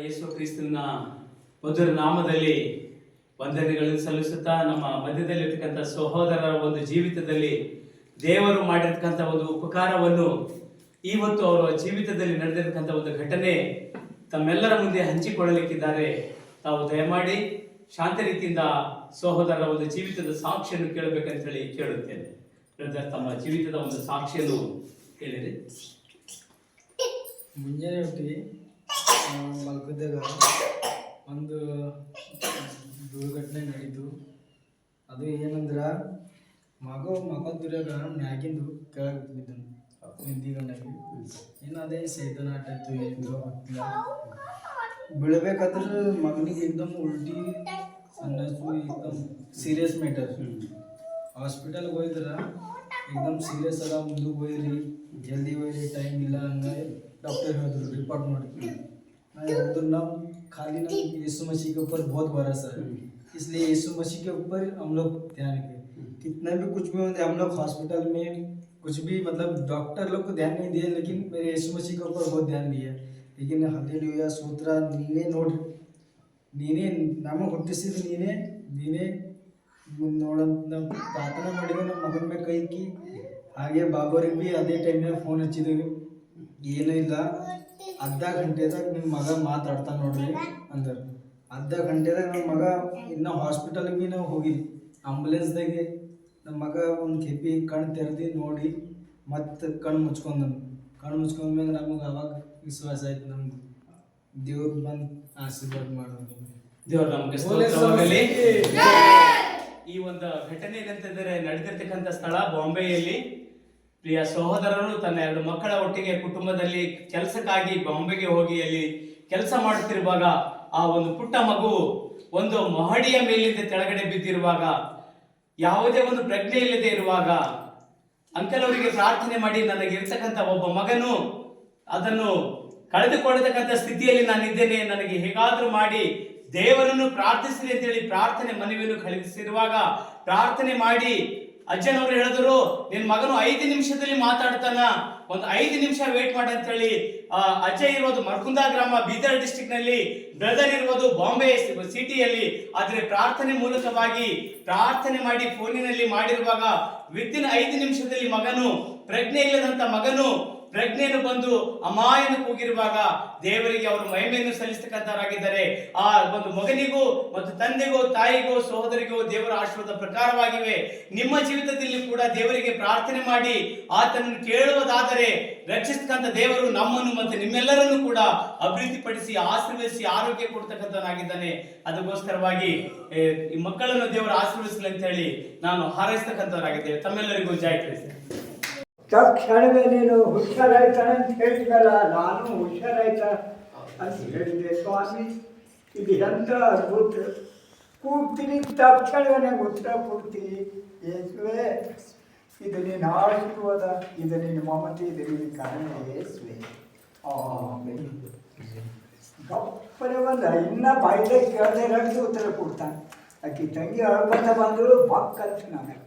ಯೇಸು ಕ್ರಿಸ್ತನ ಮಧುರ ನಾಮದಲ್ಲಿ ವಂದನೆಗಳನ್ನು ಸಲ್ಲಿಸುತ್ತಾ ನಮ್ಮ ಮಧ್ಯದಲ್ಲಿರ್ತಕ್ಕಂಥ ಸಹೋದರರ ಒಂದು ಜೀವಿತದಲ್ಲಿ ದೇವರು ಮಾಡಿರ್ತಕ್ಕಂಥ ಒಂದು ಉಪಕಾರವನ್ನು ಇವತ್ತು ಅವರ ಜೀವಿತದಲ್ಲಿ ನಡೆದಿರ್ತಕ್ಕಂಥ ಒಂದು ಘಟನೆ ತಮ್ಮೆಲ್ಲರ ಮುಂದೆ ಹಂಚಿಕೊಳ್ಳಲಿಕ್ಕಿದ್ದಾರೆ. ತಾವು ದಯಮಾಡಿ ಶಾಂತ ರೀತಿಯಿಂದ ಸಹೋದರರ ಒಂದು ಜೀವಿತದ ಸಾಕ್ಷಿಯನ್ನು ಕೇಳಬೇಕಂತ ಹೇಳಿ ಕೇಳುತ್ತೇನೆ. ಬ್ರದರ್, ತಮ್ಮ ಜೀವಿತದ ಒಂದು ಸಾಕ್ಷಿಯನ್ನು ಕೇಳಿರಿ. ಮುಂಜಾನೆ ಹೊತ್ತಿಗೆ ಮಲ್ಕಿದ್ದಾಗ ಒಂದು ದುರ್ಘಟನೆ ನಡೀತು. ಅದು ಏನಂದ್ರೆ ಮಗದುರಾಗ ಮ್ಯಾಗಿಂದು ಕೆಳಗೆ ಬಿದ್ದನು ನಿಂತಿಗೊಂಡಾಗಿ. ಏನು ಅದೇ ಸೈತಾನ ಆಟ ಇತ್ತು, ಏನೋ ಗೊತ್ತಿಲ್ಲ. ಬೀಳ್ಬೇಕಾದ್ರೆ ಮಗನಿಗೆ एकदम ಉಲ್ಟಿ ಅನ್ನಿಸ್ತು. एकदम ಸೀರಿಯಸ್ ಮ್ಯಾಟರ್. ಹಾಸ್ಪಿಟಲ್ಗೆ ಹೋಗಿದ್ರೆ एकदम ಸೀರಿಯಸ್ ಅದ, ಮುಂದಕ್ಕೆ ಹೋಯ್ರಿ, ಜಲ್ದಿ ಹೋಯ್ರಿ, ಟೈಮ್ ಇಲ್ಲ ಹಂಗೆ डॉक्टर ಹೇಳಿದ್ರು, ರಿಪೋर्ट ಮಾಡಿ. मैं उधर नाम खाली ना यीशु मसीह के ऊपर बहुत भरोसा है, इसलिए यीशु मसीह के ऊपर हम लोग ध्यान दें. कितना भी कुछ भी होते हम लोग हॉस्पिटल में कुछ भी मतलब डॉक्टर लोग को ध्यान नहीं दिए, लेकिन मेरे यीशु मसीह के ऊपर बहुत ध्यान दिया. लेकिन हालेलुया ಸ್ತೋತ್ರ. ನೀವೇ ನೋಡ್ರಿ, ನೀನೇ ನಮಗೆ ಹುಟ್ಟಿಸಿದ, ನೀನೇ ನೋಡಂತ ಪ್ರಾರ್ಥನೆ ಮಾಡಿದ್ರೆ ನಮ್ಮ ಮಗನ ಮೇಲೆ ಕೈ ಇಕ್ಕಿ. ಹಾಗೆ ಬಾಬರಿಗೆ ಭೀ ಅದೇ ಟೈಮ್ನಾಗ ಫೋನ್ ಹಚ್ಚಿದ್ದೀವಿ. ಏನೂ ಇಲ್ಲ, ಅರ್ಧ ಗಂಟೆದಾಗ ನಿಮ್ಮ ಮಗ ಮಾತಾಡ್ತಾನೆ ನೋಡ್ರಿ ಅಂದ್ರೆ. ಅರ್ಧ ಗಂಟೆದಾಗ ನಮ್ಮ ಮಗ ಇನ್ನು ಹಾಸ್ಪಿಟಲ್ಗೆ ಭೀ ನಾವು ಹೋಗಿದ್ವಿ. ಆಂಬುಲೆನ್ಸ್ದಾಗೆ ನಮ್ಮ ಮಗ ಒಂದು ಕೆಪಿ ಕಣ್ಣು ತೆರೆದು ನೋಡಿ ಮತ್ತೆ ಕಣ್ಣು ಮುಚ್ಕೊಂಡ್ಮೇಲೆ ನಮಗೆ ಅವಾಗ ವಿಶ್ವಾಸ ಆಯ್ತು, ನಮ್ಗೆ ದೇವ್ರು ಬಂದು ಆಶೀರ್ವಾದ ಮಾಡೋದು. ದೇವ್ರ ನಮಗೆ ಸ್ತೋತ್ರವಾಗಲಿ. ಈ ಒಂದು ಘಟನೆ ಏನಂತಂದರೆ ನಡೆದಿರ್ತಕ್ಕಂಥ ಸ್ಥಳ ಬಾಂಬೆಯಲ್ಲಿ. ಪ್ರಿಯ ಸಹೋದರರು ತನ್ನ 2 ಮಕ್ಕಳ ಒಟ್ಟಿಗೆ ಕುಟುಂಬದಲ್ಲಿ ಕೆಲಸಕ್ಕಾಗಿ ಬಾಂಬೆಗೆ ಹೋಗಿ ಅಲ್ಲಿ ಕೆಲಸ ಮಾಡುತ್ತಿರುವಾಗ ಆ ಒಂದು ಪುಟ್ಟ ಮಗು ಒಂದು ಮಹಡಿಯ ಮೇಲಿಂದ ಕೆಳಗಡೆ ಬಿದ್ದಿರುವಾಗ, ಯಾವುದೇ ಒಂದು ಪ್ರಜ್ಞೆ ಇಲ್ಲದೆ ಇರುವಾಗ ಅಂಕಲ್ ಅವರಿಗೆ ಪ್ರಾರ್ಥನೆ ಮಾಡಿ, ನನಗಿರ್ತಕ್ಕಂಥ ಒಬ್ಬ ಮಗನು ಅದನ್ನು ಕಳೆದುಕೊಳ್ಳತಕ್ಕಂಥ ಸ್ಥಿತಿಯಲ್ಲಿ ನಾನಿದ್ದೇನೆ, ನನಗೆ ಹೇಗಾದ್ರೂ ಮಾಡಿ ದೇವರನ್ನು ಪ್ರಾರ್ಥಿಸಿರಿ ಅಂತೇಳಿ ಪ್ರಾರ್ಥನೆ ಮನವಿಯನ್ನು ಕಳಿಸಿರುವಾಗ ಪ್ರಾರ್ಥನೆ ಮಾಡಿ ಅಜ್ಜನವರು ಹೇಳಿದ್ರು, ನಿನ್ ಮಗನು 5 ನಿಮಿಷದಲ್ಲಿ ಮಾತಾಡ್ತಾನ, ಒಂದು 5 ನಿಮಿಷ ವೇಟ್ ಮಾಡಿ ಅಂತ ಹೇಳಿ. ಅಜ್ಜ ಇರೋದು ಮರ್ಕುಂದ ಗ್ರಾಮ, ಬೀದರ್ ಡಿಸ್ಟ್ರಿಕ್ಟ್ ನಲ್ಲಿ, ಬ್ರದರ್ ಇರೋದು ಬಾಂಬೆ ಸಿಟಿಯಲ್ಲಿ. ಆದ್ರೆ ಪ್ರಾರ್ಥನೆ ಮೂಲಕವಾಗಿ ಪ್ರಾರ್ಥನೆ ಮಾಡಿ ಫೋನಿನಲ್ಲಿ ಮಾಡಿರುವಾಗ ವಿತಿನ್ 5 ನಿಮಿಷದಲ್ಲಿ ಮಗನು, ಪ್ರಜ್ಞೆ ಇಲ್ಲದಂತ ಮಗನು ಪ್ರಜ್ಞೆಯನ್ನು ಬಂದು ಅಮಾಯನು ಕೂಗಿರುವಾಗ ದೇವರಿಗೆ ಅವರು ಮಹಿಮೆಯನ್ನು ಸಲ್ಲಿಸತಕ್ಕಂಥವರಾಗಿದ್ದಾರೆ. ಆ ಒಂದು ಮಗನಿಗೂ ಮತ್ತು ತಂದೆಗೂ ತಾಯಿಗೂ ಸಹೋದರಿಗೂ ದೇವರ ಆಶೀರ್ವಾದ ಪ್ರಕಾರವಾಗಿವೆ. ನಿಮ್ಮ ಜೀವಿತದಲ್ಲಿ ಕೂಡ ದೇವರಿಗೆ ಪ್ರಾರ್ಥನೆ ಮಾಡಿ ಆತನನ್ನು ಕೇಳುವುದಾದರೆ ರಕ್ಷಿಸತಕ್ಕಂಥ ದೇವರು ನಮ್ಮನ್ನು ಮತ್ತು ನಿಮ್ಮೆಲ್ಲರನ್ನು ಕೂಡ ಅಭಿವೃದ್ಧಿಪಡಿಸಿ ಆಶೀರ್ವದಿಸಿ ಆರೋಗ್ಯ ಕೊಡ್ತಕ್ಕಂಥವನಾಗಿದ್ದಾನೆ. ಅದಕ್ಕೋಸ್ಕರವಾಗಿ ಈ ಮಕ್ಕಳನ್ನು ದೇವರು ಆಶೀರ್ವದಿಸಲಿ ಅಂತ ಹೇಳಿ ನಾನು ಹಾರೈಸ್ತಕ್ಕಂಥವರಾಗಿದ್ದೇವೆ. ತಮ್ಮೆಲ್ಲರಿಗೂ ಜಯ ಕ್ರಿಸ್ತ. ತಕ್ಷಣವೇ ನೀನು ಹುಷಾರಾಯ್ತಾನೆ ಅಂತ ಹೇಳಿದಲ್ಲ, ನಾನು ಹುಷಾರಾಯ್ತ ಅಂತ ಹೇಳಿದೆ. ಸ್ವಾಮಿ, ಇದು ಎಂಥ ಅದ್ಭುತ. ಕೂಗ್ತೀನಿ, ತಕ್ಷಣವೇ ನಂಗೆ ಉತ್ತರ ಕೊಡ್ತೀನಿ. ಯೇಸುವೆ, ಇದು ನಿನ್ನ ಆಶೀರ್ವಾದ, ಇದು ನಿನ್ನ ಮಮತೆ, ಇದು ನಿನ್ನ ಕಾರಣ ಯೇಸುವೆ. ಗಪ್ಪನೆ ಬಂದ, ಇನ್ನ ಬಾಯಿಲೆ ಕೇಳದೆ ಉತ್ತರ ಕೊಡ್ತಾನೆ. ಆಕೆ ತಂಗಿ ಅಳ್ಕೊಂಡ ಬಂದರು, ಬಕ್ಕಂತ ನಾನು